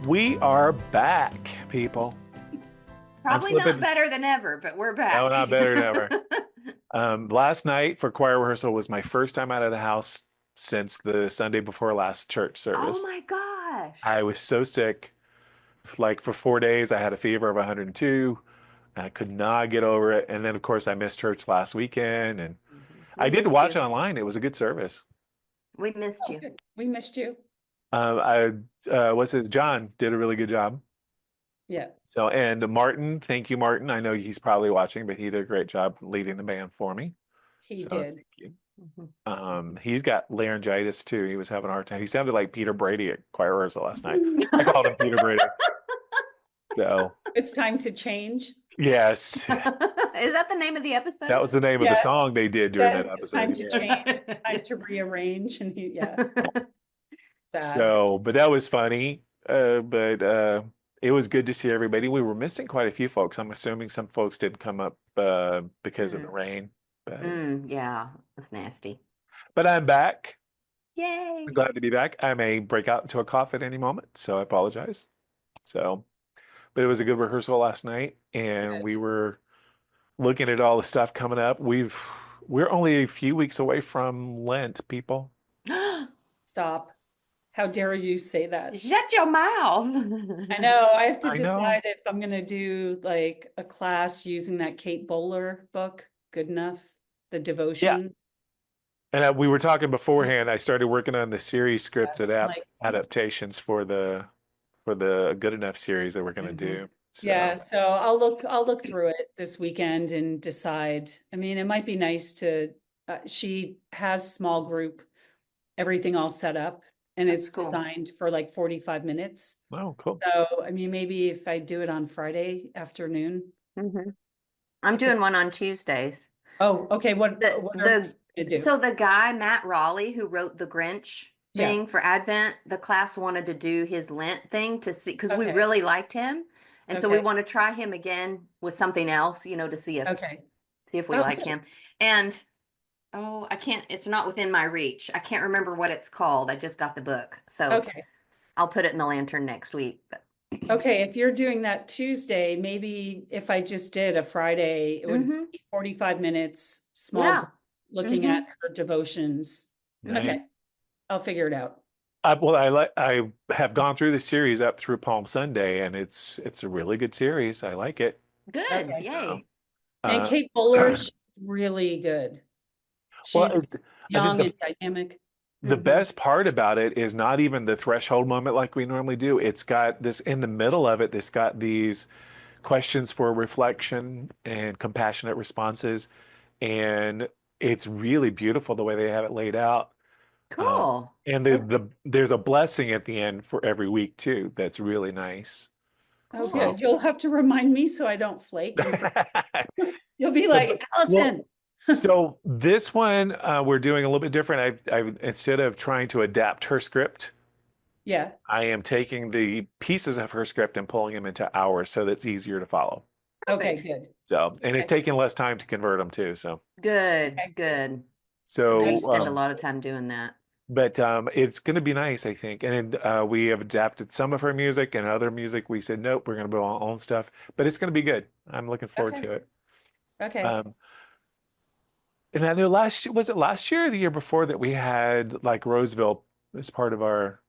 We are back, people. I'm Probably not slipping. better than ever, but we're No, back. not better than ever. Last night for choir rehearsal was my first time out of the house since the Sunday before last church Oh service. my gosh. I was so sick. Like for 4 days, I had a fever of 102. And I could not get over it. And then, of course, I missed church last weekend. And We I did missed watch you. online. It was a good service. We missed Oh, you. good. We missed you. What's it? John did a really good job. Yeah, So, and Martin, thank you, Martin. I know he's probably watching, but he did a great job leading the band for me. he So did. thank you. Mhm. He's got laryngitis too. He was having a hard time. He sounded like Peter Brady at choir rehearsal last night. I called him Peter Brady. So It's time to change. yes, Is that the name of the that episode? was the name of the Yes, song they did during that then it's time episode. to Yeah. change, time to rearrange. And yeah, sad. So, but that was funny. But it was good to see everybody. We were missing quite a few folks. I'm assuming some folks didn't come up because of the Mm. rain. But Yeah, that's nasty. I'm back. I'm Yay. glad to be back. I may break out into a cough at any moment, so I apologize. So, but it was a good rehearsal last night, and Good. we were looking at all the stuff coming up. We're only a few weeks away from Lent, people. Stop. How dare you say that? Shut your mouth. I know. I have to I know. decide if I'm going to do like a class using that Kate Bowler book, Good Enough, the Yeah. devotion. And we were talking beforehand. I started working on the series scripts and Like, adaptations for the Good Enough series that we're going to Mhm. do. So yeah, so I'll look through it this weekend and decide. I mean, it might be nice to she has small group, everything all set up, and That's it's cool. designed for like 45 minutes. oh, cool. So, I mean, maybe if I do it on Friday afternoon, hmm I'm I could. doing one on Tuesdays. Oh, okay. What The what are the we gonna do? so the guy Matt Raleigh who wrote the Grinch Yeah. thing for Advent, the class wanted to do his Lent thing to see because we Okay. really liked him, and so we Okay. want to try him again with something else, to Okay. see if we Oh, like good. him. And oh, I can't. It's not within my reach. I can't remember what it's called. I just got the book, so Okay. I'll put it in the lantern next week. But Okay. If you're doing that Tuesday, maybe if I just did a Friday, it would hmm be 45 minutes, small yeah. group, looking hmm at her devotions. Nice. Okay. I'll figure it out. I have gone through the series up through Palm Sunday, and it's a really good series. I like it. Good. Okay. So, Yay. And uh, Kate Bowler, she's really good. well, She's I think young and dynamic. the hmm best part about it is not even the threshold moment like we normally do. It's got this in the middle of it. It's got these questions for reflection and compassionate responses, and it's really beautiful the way they have it laid out. Uh, Cool. and Okay. there's a blessing at the end for every week too. That's really nice. Oh, So, good. Cool. You'll have to remind me so I don't flake and forget. You'll be but like, well, Allison. so this one we're doing a little bit different. I instead of trying to adapt her script, Yeah. I am taking the pieces of her script and pulling them into ours so that's easier to follow. Okay, Perfect. good. So, and it's Okay. taking less time to convert them too. So, Good. Okay. Good. I so, used to spend a lot of time doing that. but it's going to be nice, I think. And we have adapted some of her music and other music. We said, nope, we're going to do our own stuff, but it's going to be good. I'm looking forward Okay. to it. Okay. Um, and I know was it last year or the year before that we had like Roseville as part of our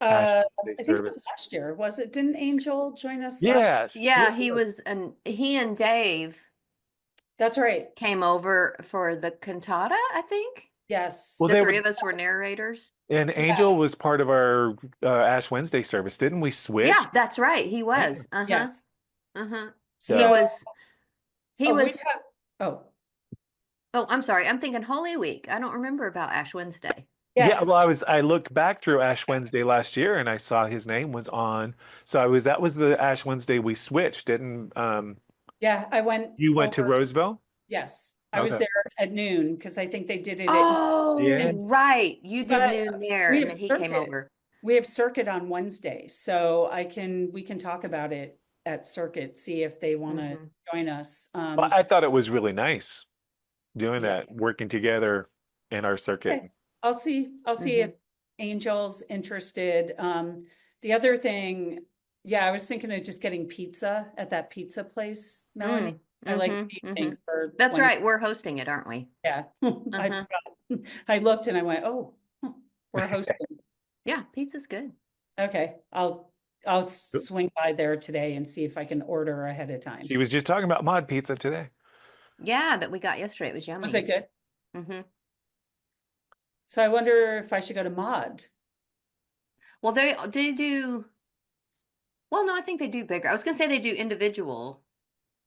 Ash Wednesday I think it was service? last year. Was it? Didn't Angel join us last? Yes, Yeah, yes, yes. he and Dave That's right. came over for the cantata, I think. Yes. Well, The they three were, of us were narrators. and Yeah. Angel was part of our Ash Wednesday service. Didn't we switch? Yeah, that's right. He Yeah. was. Uh-huh. Yes. Uh-huh. He So, So was he we was have. Oh, oh, I'm sorry. I'm thinking Holy Week. I don't remember about Ash Wednesday. yeah, yeah. well, I looked back through Ash Wednesday last year and I saw his name was on. So that was the Ash Wednesday we switched, didn't Yeah. I went you went to over. Roseville? Yes. I was Okay. there at noon because I think they did it at, Oh, and Yes. right. You did but noon there, we and have then he came circuit. over. We have circuit on Wednesday, so we can talk about it at circuit, see if they want to hmm join us. Well, I thought it was really nice doing Yeah. that, working together in our circuit. Okay. I'll see hmm if Angel's interested. The other thing, yeah, I was thinking of just getting pizza at that pizza place, Melanie. I like what you think for That's Wednesday. right. We're hosting it, aren't we? Yeah, I forgot. I looked and I went, oh, we're hosting. Yeah, pizza's good. Okay, I'll swing by there today and see if I can order ahead of time. She was just talking about mod pizza today. Yeah, that we got yesterday. It was Was it yummy. good? hmm So I wonder if I should go to Mod. Well, they do. Well, no, I think they do bigger. I was gonna say they do individual,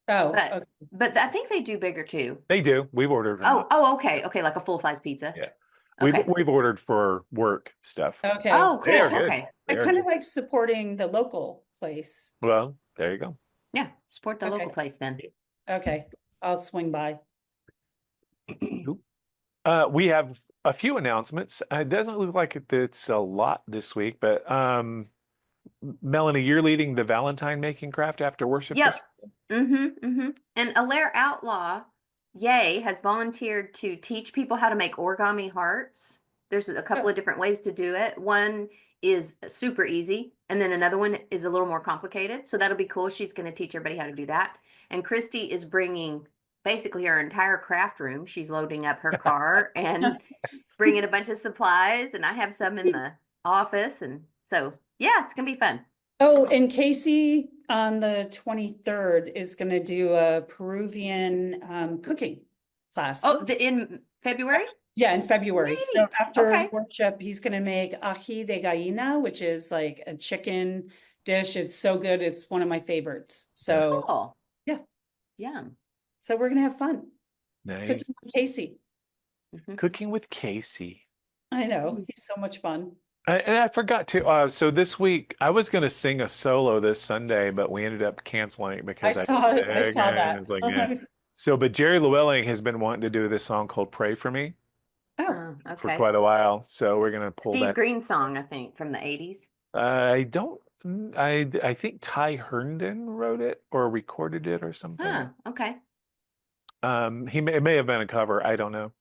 Oh, but okay. I think they do bigger too. They do. We've ordered from them. Okay, like a full-size pizza. Yeah. Okay. We've ordered for work stuff. Okay. Oh, They are cool. good. Okay. They I are kind of good. like supporting the local place. Well, there you go. Yeah, support the Okay. local place then. Okay, I'll swing by. We have a few announcements. It doesn't look like it's a lot this week, but Melanie, you're leading the Valentine making craft after worship Yep. this. And Alaire Outlaw, yay, has volunteered to teach people how to make origami hearts. There's a couple of different ways to do it. One is super easy, and then another one is a little more complicated. So that'll be cool. She's going to teach everybody how to do that. And Christy is bringing basically her entire craft room. She's loading up her car and bringing a bunch of supplies, and I have some in the office. And so, yeah, it's going to be fun. Oh, and Casey on the 23rd is going to do a Peruvian cooking class. Oh, in February? Yeah, in February. So Great. after Okay. worship, he's going to make ají de gallina, which is like a chicken dish. It's so good. It's one of my favorites. So Cool. yeah. Yum. So we're going to have fun Nice. cooking with Casey. Cooking with Casey. I know. He's so much fun. And I forgot to. So this week I was going to sing a solo this Sunday, but we ended up canceling it because I saw that. It was like, eh. So, but Jerry Llewellyn has been wanting to do this song called "Pray for Me" Oh, for okay. quite a while. So we're going to pull Steve that. Green song, I think, from the 80s. I don't. I think Ty Herndon wrote it or recorded it or something. Huh. Okay. It may have been a cover. I don't know.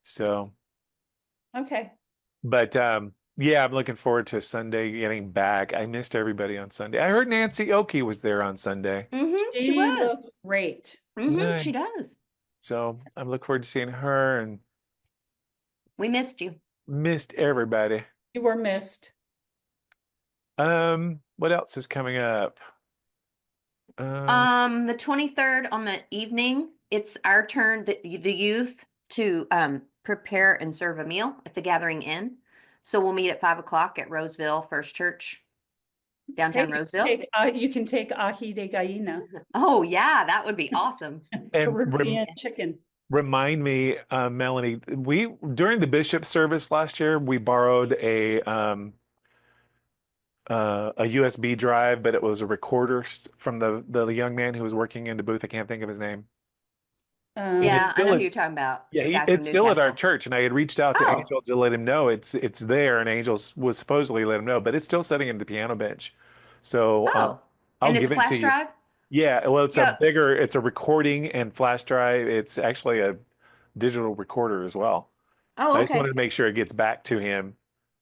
So, okay. but yeah, I'm looking forward to Sunday getting back. I missed everybody on Sunday. I heard Nancy Oki was there on Sunday. She She was. looks great. She Nice. does. So I'm looking forward to seeing her and We missed you. missed everybody. You were missed. What else is coming up? The 23rd on the evening, it's our turn, the youth, to prepare and serve a meal at the Gathering Inn. So we'll meet at 5 o'clock at Roseville First Church, downtown Hey, Roseville. you can take ají de gallina, Oh yeah, that would be awesome. And Peruvian chicken. remind me, Melanie, we during the bishop service last year, we borrowed a USB drive, but it was a recorder from the young man who was working in the booth. I can't think of his name. Yeah, I know still who you're talking about. Yeah, The guy from it's still at our Newcastle. church, and I had reached out to Oh. Angel to let him know it's there, and Angel was supposedly let him know, but it's still sitting in the piano bench. So Oh, I'll and it's give it to flash you. drive? Yeah, well, it's Yep. it's a recording and flash drive. It's actually a digital recorder as well. Oh, I just okay. wanted to make sure it gets back to him.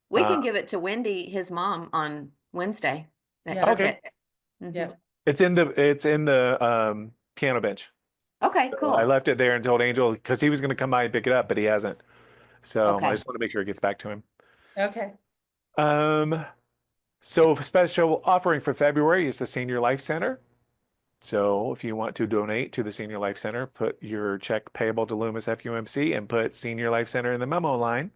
We can give it to Wendy, his mom, on Wednesday at Yeah. Okay. Circuit. Yeah. It's in the piano bench. Okay, So cool. I left it there and told Angel because he was going to come by and pick it up, but he hasn't. So Okay. I just want to make sure it gets back to him. Okay. So a special offering for February is the Senior Life Center. So if you want to donate to the Senior Life Center, put your check payable to Loomis FUMC and put Senior Life Center in the memo line.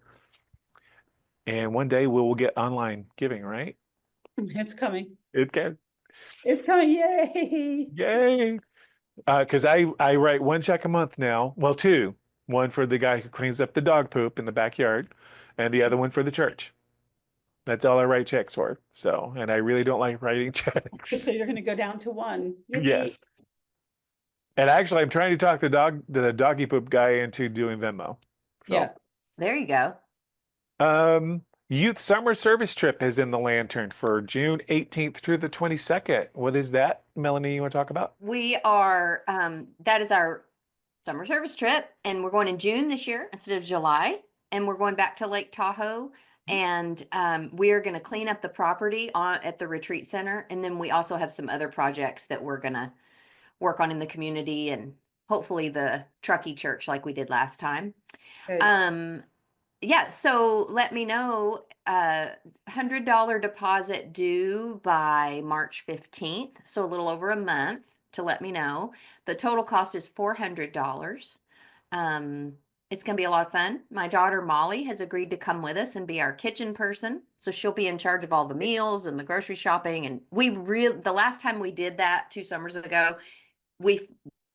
And one day we will get online giving, right? It's coming. It can. It's coming. Yay. Yay. Because I write one check a month now. Well, two. One for the guy who cleans up the dog poop in the backyard, and the other one for the church. That's all I write checks for. So, and I really don't like writing checks. So you're going to go down to one. Yippee. Yes. And actually, I'm trying to talk the doggy poop guy into doing Venmo. So, Yeah. There you go. Youth Summer Service Trip is in the lantern for June 18th through the 22nd. What is that, Melanie, you want to talk about? We are, that is our summer service trip, and we're going in June this year instead of July, and we're going back to Lake Tahoe And we're going to clean up the property at the retreat center. And then we also have some other projects that we're going to work on in the community, and hopefully the Truckee Church like we did last time. Good. Yeah, so let me know. $100 deposit due by March 15th, so a little over a month to let me know. The total cost is $400. It's going to be a lot of fun. My daughter Molly has agreed to come with us and be our kitchen person, so she'll be in charge of all the meals and the grocery shopping. And the last time we did that 2 summers ago, we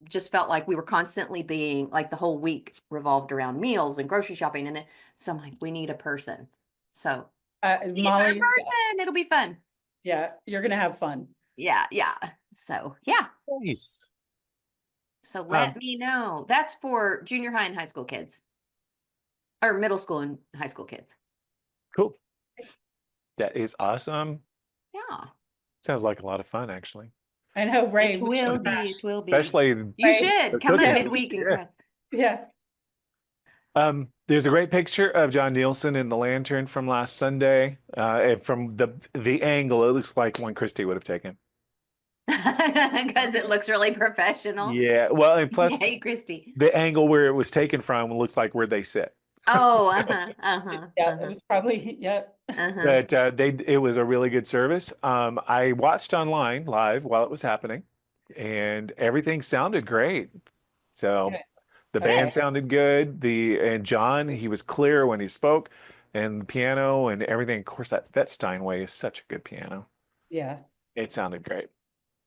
just felt like we were constantly being like the whole week revolved around meals and grocery shopping. And then, so I'm like, we need a person. So she's our Molly's, person. It'll be fun. yeah, you're gonna have fun. Yeah. Yeah. So yeah. Nice. So let me know. That's for junior high and high school kids, or middle school and high school kids. Cool. That is awesome. Yeah. Sounds like a lot of fun, actually. I know, Ray. It we will should be. crash. It will be. Especially You Right. should the come up cooking. midweek and Yeah. crash. Yeah. There's a great picture of John Nielsen in the lantern from last Sunday. And from the angle, it looks like one Christie would have taken. Because it looks really professional. Yeah. Well, and plus Hey, Christy. the angle where it was taken from looks like where they sit. Oh, Yeah, it was probably, yeah. But it was a really good service. I watched online live while it was happening, and everything sounded great. So Okay. the band sounded good. And John, he was clear when he spoke, and the piano and everything. Of course, that Steinway is such a good piano. Yeah. It sounded great.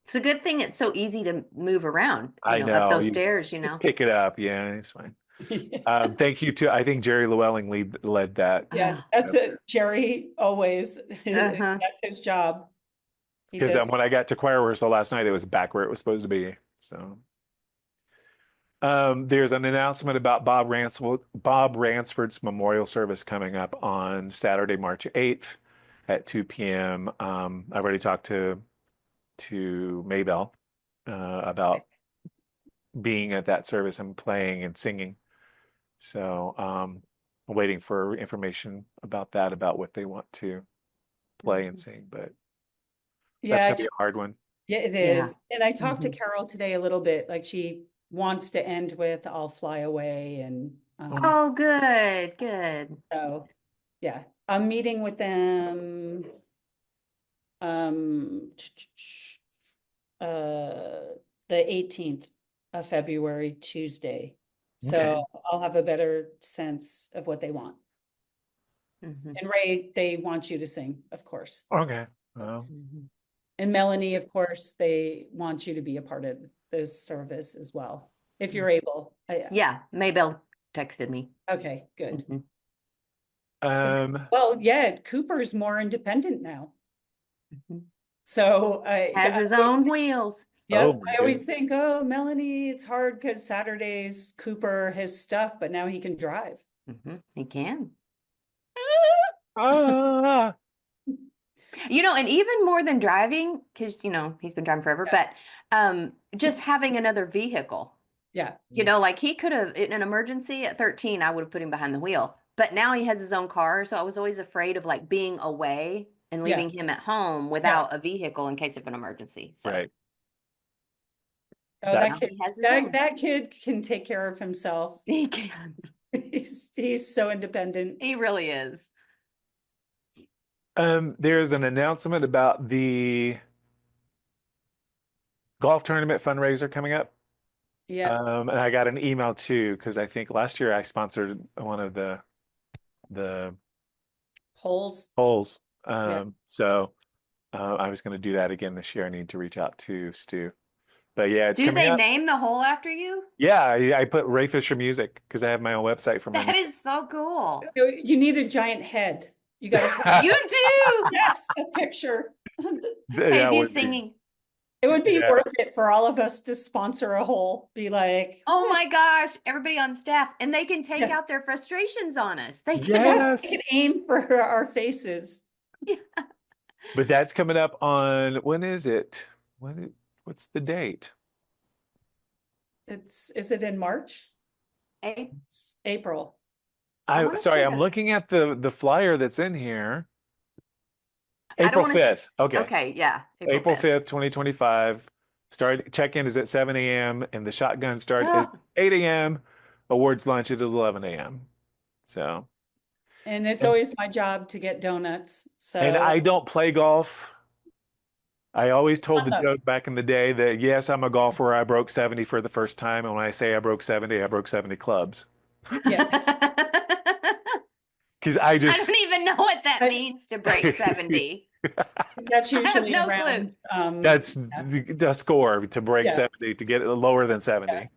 It's a good thing it's so easy to move around, I up know. those You stairs, pick it up. Yeah, it's fine. Yeah. Thank you to, I think Jerry Llewellyn led that. Yeah, that's it. Jerry always, Uh-huh. that's his job. He Because does. when I got to choir rehearsal last night, it was back where it was supposed to be. So there's an announcement about Bob Ransford's memorial service coming up on Saturday, March 8th at 2 p.m. I've already talked to Maybell about being at that service and playing and singing. So I'm waiting for information about that, about what they want to play and sing, but that's Yeah, gonna be a hard one. yeah, it Yeah. is. And I talked to Mhm. Carol today a little bit, like she wants to end with "I'll fly away," and Oh, good, good. so yeah, I'm meeting with them um uh the 18th of February, Tuesday. So Okay. I'll have a better sense of what they want. Mhm. And Ray, they want you to sing, of course. Okay. Well, Mhm. And Melanie, of course, they want you to be a part of this service as well, if you're Mm-hmm. able. Yeah, Maybell texted me. Okay, good. Mhm. 'Cause- um, Well, yeah, Cooper's more independent now. Mhm. So Has his own wheels. yeah, oh my I always goodness. think, oh, Melanie, it's hard because Saturdays Cooper his stuff, but now he can drive. He can. Ah, And even more than driving, because he's been driving forever, Yeah. but just having another vehicle. Yeah, Like he could have, in an emergency at 13, I would have put him behind the wheel. But now he has his own car, so I was always afraid of like being away and yeah, leaving him at home without a vehicle in case of an emergency. So right. oh, That that now kid, he has his that own. that kid can take care of himself. He can. He's so independent. He really is. There's an announcement about the golf tournament fundraiser coming up. Yeah, And I got an email too, because I think last year I sponsored one of the holes. polls. Yeah. So I was going to do that again this year. I need to reach out to Stu. But yeah, it's Do coming they up. name the hole after you? Yeah, I put Ray Fisher Music because I have my own website for my That is so cool. You need a giant head. You got to You do. yes, a picture. Yeah, Hey, you would be. singing. It would be Yeah. worth it for all of us to sponsor a hole. Be like, Oh my gosh, everybody on staff, and they can take Yeah. out their frustrations on us. They can. yes, Yes. we can aim for our faces. But that's coming up on, when is it? What's the date? Is it in March? Hey, April. I want to sorry, see I'm looking at the flyer that's in here. I don't April want to. 5th. Okay. Okay, yeah, April April 5th. 5th, 2025. Check-in is at 7 a.m. and the shotgun start is Oh, 8 a.m. Awards lunch is 11 a.m. So, And it's and, always my job to get donuts. and So I don't play golf. I always told the uh, joke back in the day that yes, I'm a golfer. I broke 70 for the first time. And when I say I broke 70, I broke 70 clubs. yeah, I Because I don't just, even know what that but means to break 70. that's I have usually no clue. around that's yeah, the score to break yeah, 70, to get it lower than yeah, 70.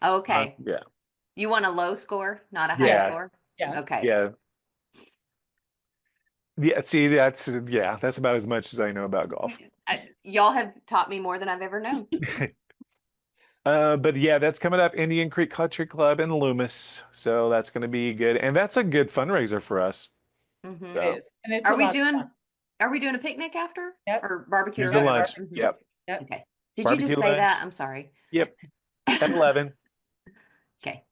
Okay. Yeah. You want a low score, not a high yeah, Yeah. score? yeah. Okay. Yeah. Yeah. See, that's about as much as I know about golf. Y'all have taught me more than I've ever known. But yeah, that's coming up, Indian Creek Country Club in Loomis. So that's going to be good. And that's a good fundraiser for us. Hmm. It So is. And it's Are a we lot of doing fun. are we doing a picnic after Yep. or barbecue or there's the Yep. whatever? lunch. Hmm. Yep. Yep. Okay. Did you Barbecue just say that? lunch. I'm sorry. Yep. At 11. Okay.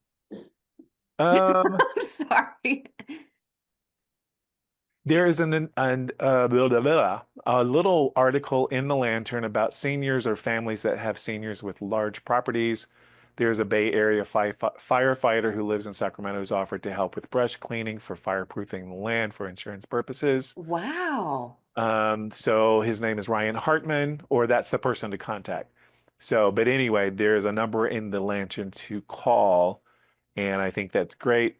Um, I'm sorry. there is blah, blah, blah, a little article in the Lantern about seniors or families that have seniors with large properties. There's a Bay Area firefighter who lives in Sacramento who's offered to help with brush cleaning for fireproofing the land for insurance purposes. Wow. So his name is Ryan Hartman, or that's the person to contact. So, but anyway, there's a number in the Lantern to call, and I think that's great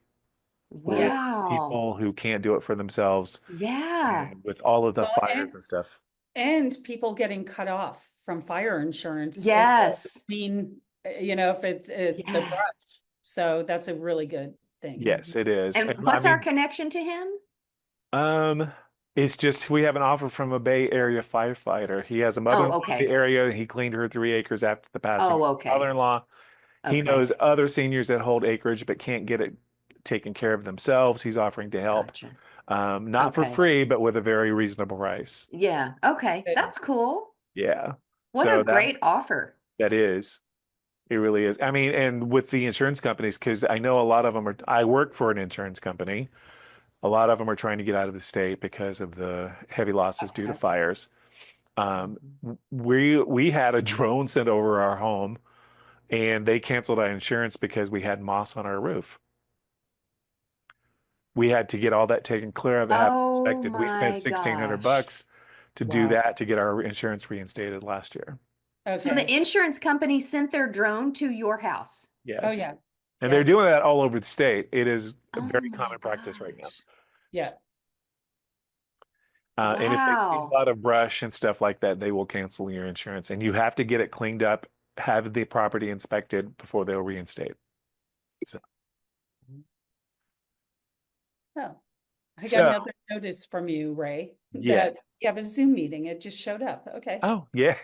for Yes. Wow. people who can't do it for themselves, Yeah. and with all of the Well, fires and stuff. and people getting cut off from fire insurance if Yes. mean, if it's the Yeah. brush. So that's a really good thing. Yes, it is. And And I what's our mean, connection to him? um, it's just we have an offer from a Bay Area firefighter. He has a Oh, mother-in-law in the okay. area. He cleaned her 3 acres after the passing of Oh, his okay. father-in-law. He Okay. knows other seniors that hold acreage but can't get it taken care of themselves. He's offering to help, Gotcha. not for Okay. free, but with a very reasonable price. Yeah. Okay. Good. That's cool. Yeah. What a So great offer. that is, it really is. I mean, and with the insurance companies, because I know a lot of them are, I work for an insurance company. A lot of them are trying to get out of the state because of the heavy losses due to Okay. fires. Um, we had a drone sent over our home and they canceled our insurance because we had moss on our roof. We had to get all that taken care of and have it Oh inspected. We spent my 1,600 gosh. bucks to do Wow. that to get our insurance reinstated last year. So the Okay. insurance company sent their drone to your house. Oh Yes. yeah. And they're Yeah. doing that all over the state. It is a Oh very my common practice right now. gosh. Yeah. And if they see a Wow. lot of brush and stuff like that, they will cancel your insurance. And you have to get it cleaned up, have the property inspected before they'll reinstate. So, Oh, I got so another notice from you, Ray, yeah. that you have a Zoom meeting. It just showed up. Okay. Oh, yeah.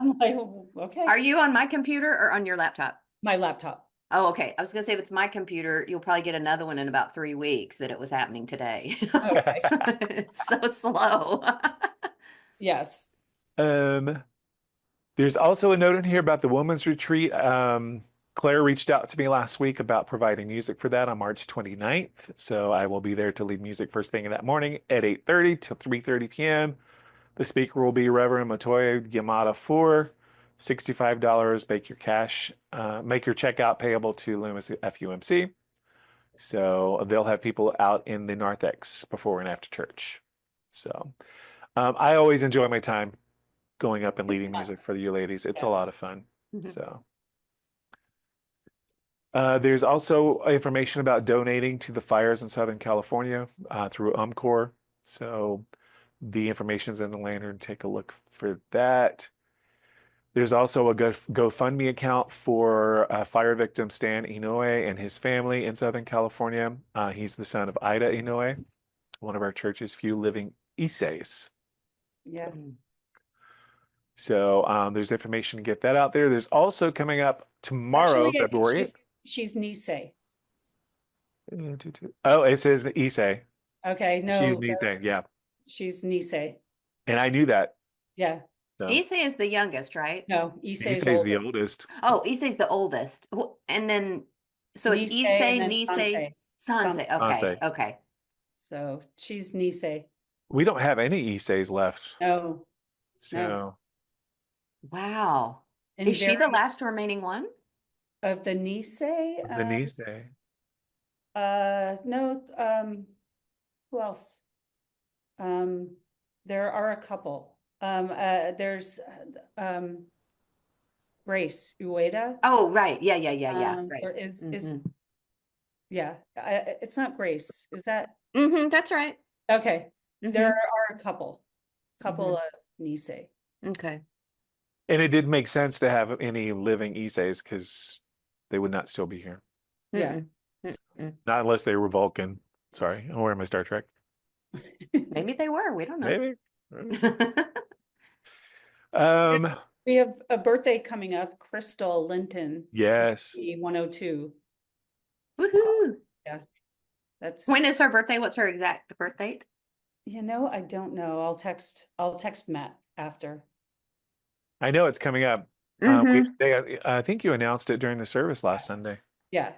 I'm like, "Oh, okay. Are you on my computer or on your laptop? My laptop. Oh, okay. I was gonna say if it's my computer, you'll probably get another one in about 3 weeks that it was happening today. Okay. It's so slow. Yes. Um, there's also a note in here about the women's retreat. Claire reached out to me last week about providing music for that on March 29th. So I will be there to lead music first thing in that morning at 8:30 till 3:30 p.m. The speaker will be Reverend Matoya Yamada for $65. Make your checkout payable to Loomis FUMC. So they'll have people out in the narthex before and after church. So I always enjoy my time going up and It's leading fun. music for you ladies. It's a Yeah. lot of fun. Mhm. So there's also information about donating to the fires in Southern California through UMCOR. So the information is in the lantern. Take a look for that. There's also a GoFundMe account for fire victim Stan Inoue and his family in Southern California. He's the son of Ida Inoue, one of our church's few living Iseis. Yeah. So there's information to get that out there. There's also coming up tomorrow, Actually, I think February 8th. she's Nisei. Oh, it says Issei. Okay. She's No, Nisei, yeah. she's Nisei. And I knew that. Yeah. So Issei is the youngest, right? No, Issei is Issei's the older. oldest. Oh, Issei's the oldest. And then, so it's Nisei and Issei, then Nisei, Sansei. Sanse. Okay. Sanse. Okay. So she's Nisei. We don't have any Issei's left. No, no. So Wow. And Is she the very last remaining one? of the Nisei, the Issei. no, who else? There are a couple. There's Grace Ueda. Oh, right. Yeah. There Grace. is yeah, it's not Grace. Is that That's right. okay? There Mhm. are a couple of Nisei. Okay. And it didn't make sense to have any living Isseis because they would not still be here. Yeah. Mm-mm. Not unless they were Vulcan. Sorry, I'm wearing my Star Trek. Maybe they were. We don't know. Maybe. Um, We have a birthday coming up, Crystal Linton, yes. 102. Woohoo. Yeah, that's When is her birthday? What's her exact birth date? I don't know. I'll text Matt after. I know it's coming up. Mhm. I think you announced it during the service last Sunday. Yeah.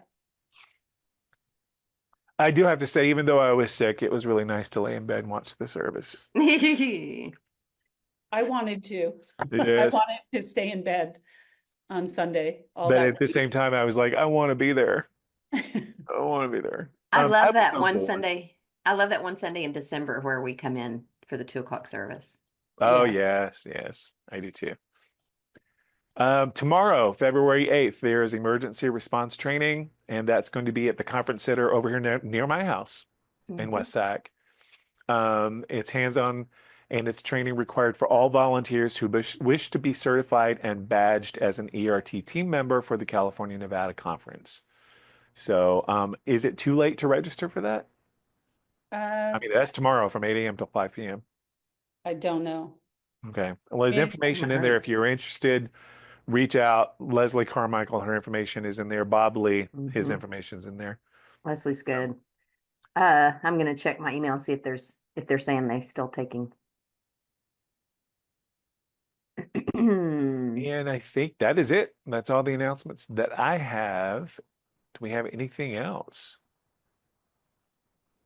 I do have to say, even though I was sick, it was really nice to lay in bed and watch the service. I wanted to. I Yes. wanted to stay in bed on Sunday all But that at the same time, I was like, I want to be there. week. I want to be there. I I love was that so one bored. Sunday. I love that one Sunday in December where we come in for the 2 o'clock service. Oh, Yeah. yes, I do too. Tomorrow, February 8th, there is emergency response training, and that's going to be at the conference center over here near my house in Mhm. West Sac. It's hands-on and it's training required for all volunteers who wish to be certified and badged as an ERT team member for the California Nevada Conference. So, is it too late to register for that? Uh, I mean, that's tomorrow from 8 a.m. till 5 p.m. I don't know. Okay. Well, there's information in there Right. if you're interested. Reach out. Leslie Carmichael, her information is in there. Bob Lee, his Mhm. information's in there. Leslie's good. I'm gonna check my email, see if they're saying they still taking. And I think that is it. That's all the announcements that I have. Do we have anything else?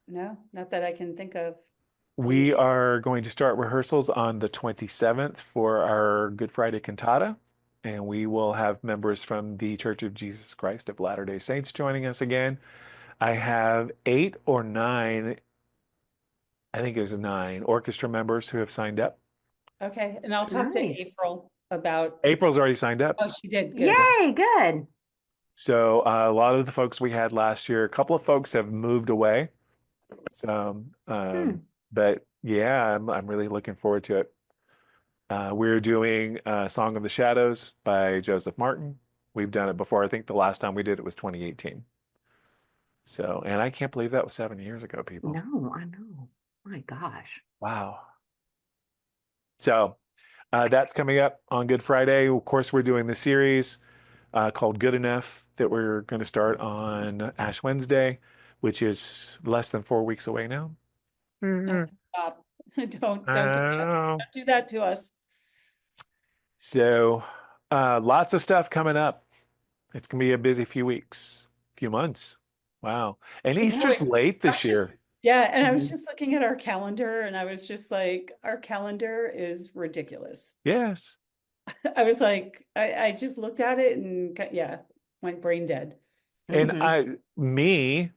No, not that I can think of. We are going to start rehearsals on the 27th for our Good Friday cantata, and we will have members from the Church of Jesus Christ of Latter-day Saints joining us again. I have 8 or 9, I think it's 9 orchestra members who have signed up. Okay, and I'll talk to Nice. April about. April's already signed up. Oh, she did. Good. Yay, good. So a lot of the folks we had last year, a couple of folks have moved away. So, but yeah, I'm really looking forward to it. We're doing Song of the Shadows by Joseph Martin. We've done it before. I think the last time we did it was 2018. So, and I can't believe that was 7 years ago, people. No, I know. My gosh. Wow. So, that's coming up on Good Friday. Of course, we're doing the series called Good Enough that we're going to start on Ash Wednesday, which is less than 4 weeks away now. No, stop. Don't do that. Uh, Don't do that to us. so, lots of stuff coming up. It's going to be a busy few weeks, few months. Wow. And You know, Easter's late I this was just, year. yeah, and I was Mhm. just looking at our calendar and I was just like, our calendar is ridiculous. Yes. I was like, I just looked at it and yeah, went brain dead. And Mhm. me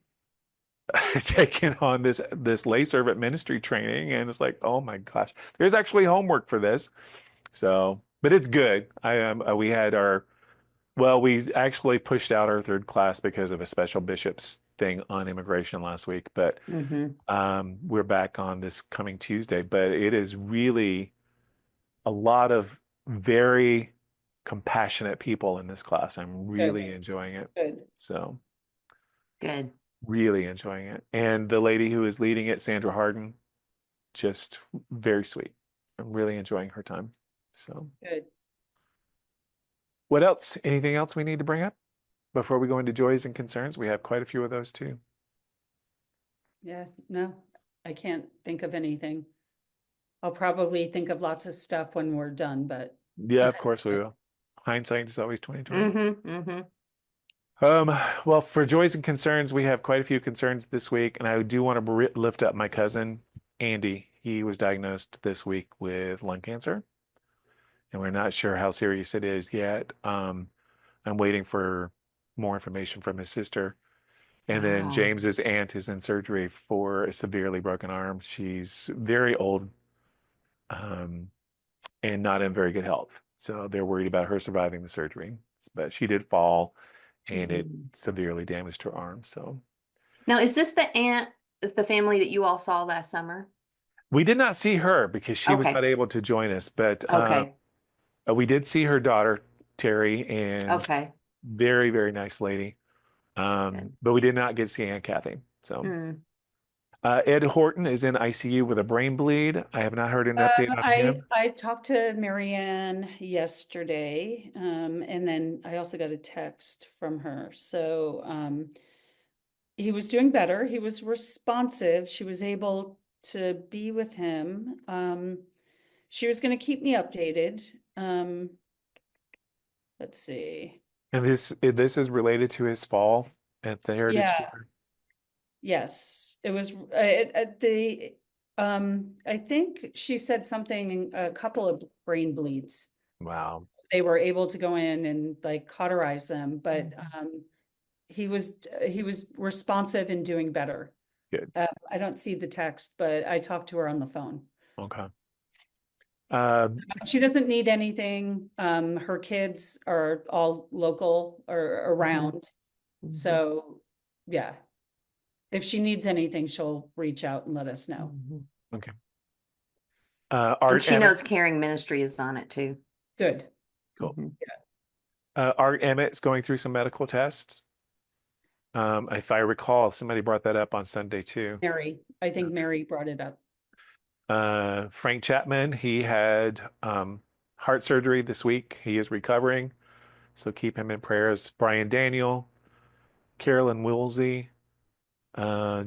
taking on this lay servant ministry training, and it's like, oh my gosh, there's actually homework for this. So, but it's good. We had we actually pushed out our third class because of a special bishops thing on immigration last week, but Mhm. we're back on this coming Tuesday. But it is really a lot of very compassionate people in this class. I'm Good, really enjoying it. good. So, Good. really enjoying it. And the lady who is leading it, Sandra Harden, just very sweet. I'm really enjoying her time. So, Good. what else? Anything else we need to bring up before we go into joys and concerns? We have quite a few of those too. Yeah, no, I can't think of anything. I'll probably think of lots of stuff when we're done, but Yeah, of course we will. Hindsight is always 2020. Mhm. Mhm. Well, for joys and concerns, we have quite a few concerns this week, and I do want to lift up my cousin, Andy. He was diagnosed this week with lung cancer, and we're not sure how serious it is yet. I'm waiting for more information from his sister. And then Wow. James's aunt is in surgery for a severely broken arm. She's very old, um, and not in very good health. So they're worried about her surviving the surgery. But she did fall and it Mhm. severely damaged her arm. So Now, is this the family that you all saw last summer? we did not see her because she was not Okay. able to join us. But Okay. we did see her daughter, Terry, and Okay. very, very nice lady. Good. But we did not get to see Aunt Kathy. So Mm. Ed Horton is in ICU with a brain bleed. I have not heard an update on him. I talked to Marianne yesterday, and then I also got a text from her. So he was doing better. He was responsive. She was able to be with him. She was going to keep me updated. Um, let's see. And this is related to his fall at the Heritage Yeah, Dinner. yes, it was at the. I think she said something, a couple of brain bleeds. Wow. They were able to go in and like cauterize them, but he was responsive and doing better. Good. I don't see the text, but I talked to her on the phone. Okay. Uh, She doesn't need anything. Her kids are all local or Mhm. around. Mhm. So yeah, if she needs anything, she'll reach out and let us know. Mhm. okay. And Art she Emmett. knows Caring Ministry is on it too. Good. Cool. Mhm. Art Emmett's going through some medical tests. If I recall, somebody brought that up on Sunday too. Mary, I think Mary brought it up. Frank Chapman, he had heart surgery this week. He is recovering, so keep him in prayers. Brian Daniel, Carolyn Woolsey, uh,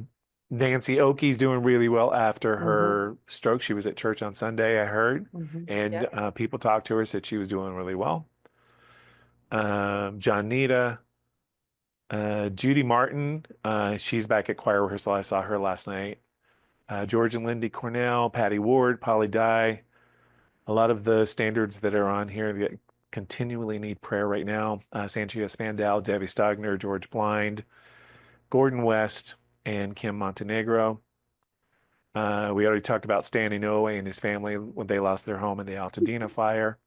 Nancy Oakey's doing really well after Mhm. her stroke. She was at church on Sunday, I heard, Mhm. and Yeah. people talked to her, said she was doing really well. John Nita, Judy Martin, she's back at choir rehearsal. I saw her last night. George and Lindy Cornell, Patty Ward, Polly Dye, a lot of the standards that are on here that continually need prayer right now. Sanchia Spandau, Debbie Stogner, George Blind, Gordon West, and Kim Montenegro. We already talked about Stanley Noe and his family when they lost their home in the Altadena fire.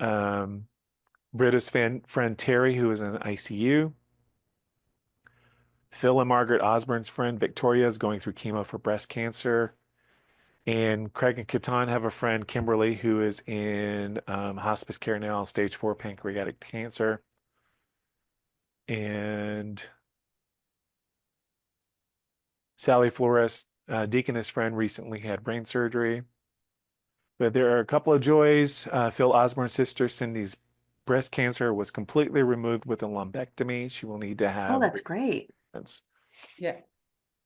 Um, Britta's friend Terry, who is in ICU. Phil and Margaret Osborne's friend Victoria is going through chemo for breast cancer. And Craig and Catan have a friend, Kimberly, who is in hospice care now, stage 4 pancreatic cancer. And Sally Flores, Deaconess friend, recently had brain surgery. But there are a couple of joys. Phil Osborne's sister, Cindy's breast cancer was completely removed with a lumpectomy. She will need to Oh, have that's great. treatments. Yeah.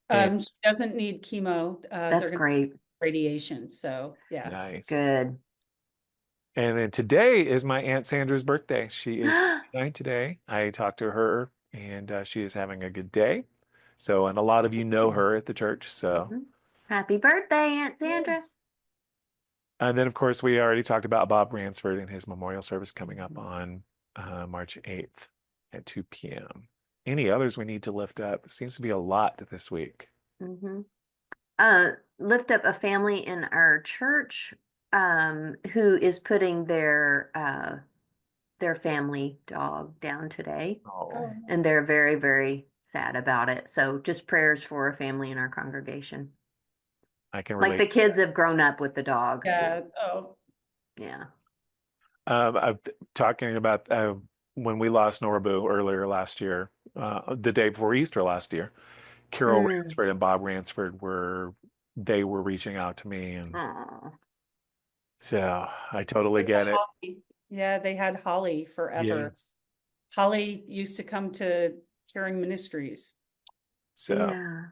And She doesn't need chemo. That's They're going to great. radiation. So yeah. nice. Good. And then today is my Aunt Sandra's birthday. She is 79 today. I talked to her and she is having a good day. So, and a lot of you know her at the church. So, Mhm. Happy birthday, Aunt Sandra. yes. And then, of course, we already talked about Bob Ransford and his memorial service coming up Mhm. on March 8th at 2 p.m. Any others we need to lift up? It seems to be a lot this week. Mhm. Lift up a family in our church who is putting their family dog down today, Oh, Oh, and they're very, very sad about it. So just prayers for a family in our congregation. I can Like the relate to kids have grown up with the dog. yeah. Oh, Yeah. I'm talking about when we lost Norbu earlier last year, the day before Easter last year. Carol Mm. Ransford and Bob Ransford were reaching out to me, and Aw. so I totally get it. Holly. Yeah, they had Holly forever. Yes. Holly used to come to Caring Ministries. So Yeah.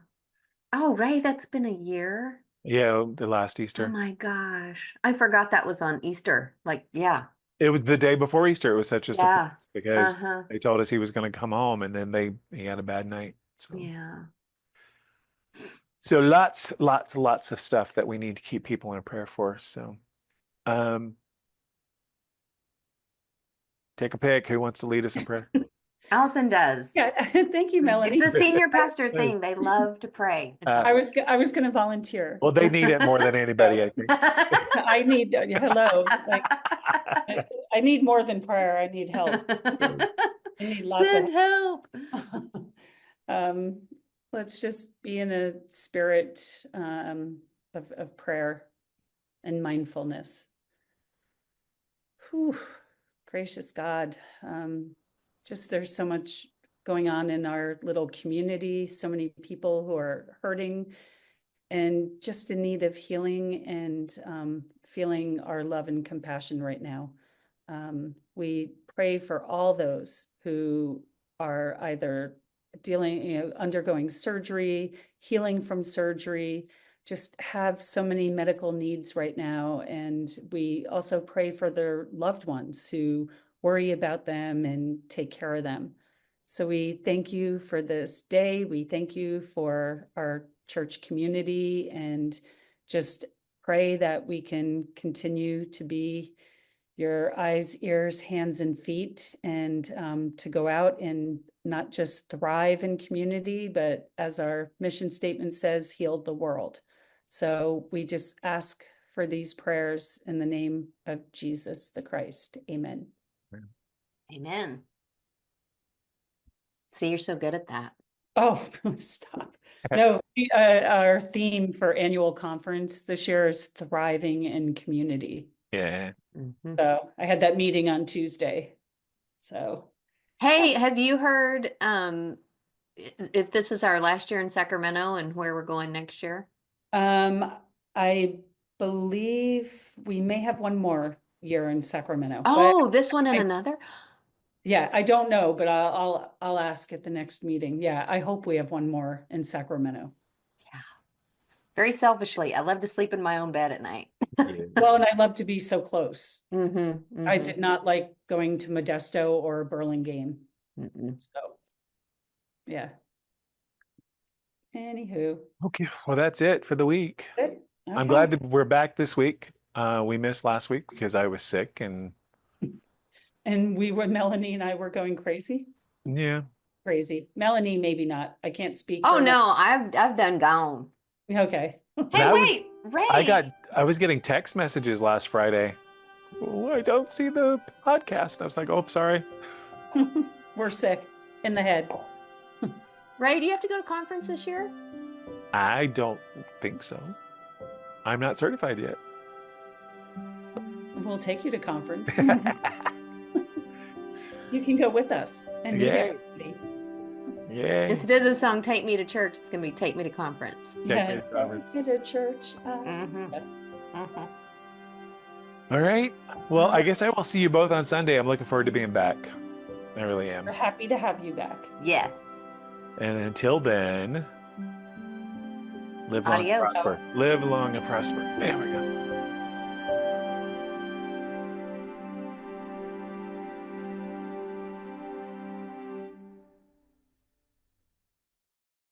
Oh, right. That's been a year. yeah, the last Oh Easter. my gosh. I forgot that was on Easter. Like, yeah. It was the day before Easter. It was such a Yeah. surprise because Uh-huh. they told us he was going to come home, and then he had a bad night. Yeah. So lots of stuff that we need to keep people in prayer for. So, um, take a pick. Who wants to lead us in prayer? Allison does. Yeah, thank you, It's Melanie. a senior pastor thing. They love to pray. I was going to volunteer. Well, they need it more than anybody, I think. I need hello. Like, I need more than prayer. I need help. I need lots Send of help. um, let's just be in a spirit of prayer and mindfulness. Whew, gracious God. Just there's so much going on in our little community, so many people who are hurting and just in need of healing and feeling our love and compassion right now. We pray for all those who are either undergoing surgery, healing from surgery, just have so many medical needs right now. And we also pray for their loved ones who worry about them and take care of them. So we thank you for this day. We thank you for our church community and just pray that we can continue to be your eyes, ears, hands, and feet, and to go out and not just thrive in community, but as our mission statement says, heal the world. So we just ask for these prayers in the name of Jesus the Christ. Amen. Amen. See, you're so good at that. Oh, stop. No, our theme for annual conference this year is thriving in community. Yeah. So I had that meeting on Tuesday. So, Hey, have you heard if this is our last year in Sacramento and where we're going next year? I believe we may have one more year in Sacramento. Oh, But this one and another? yeah, I don't know, but I'll ask at the next meeting. Yeah, I hope we have one more in Sacramento. Yeah. Very selfishly, I love to sleep in my own bed at night. Well, and I love to be so close. Mm-hmm, I mm-hmm. did not like going to Modesto or Burlingame. So, yeah. Anywho. Okay. Well, that's it for the week. Okay. I'm glad that we're back this week. We missed last week because I was sick and Melanie and I were going crazy. yeah. Crazy. Melanie, maybe not. I can't speak Oh for no, I've done gone. Okay. Hey, wait, Ray. I was getting text messages last Friday. Oh, I don't see the podcast. I was like, oh, sorry. We're sick in the head. Ray, do you have to go to conference this year? I don't think so. I'm not certified yet. We'll take you to conference. You can go with us and meet everybody. Yeah. Instead of the song "Take Me to Church," it's gonna be "Take Me to Conference." Take me to church. All right. Well, I guess I will see you both on Sunday. I'm looking forward to being back. I really am. We're happy to have you back. Yes. And until then, live long and prosper. Live long and prosper. There we go.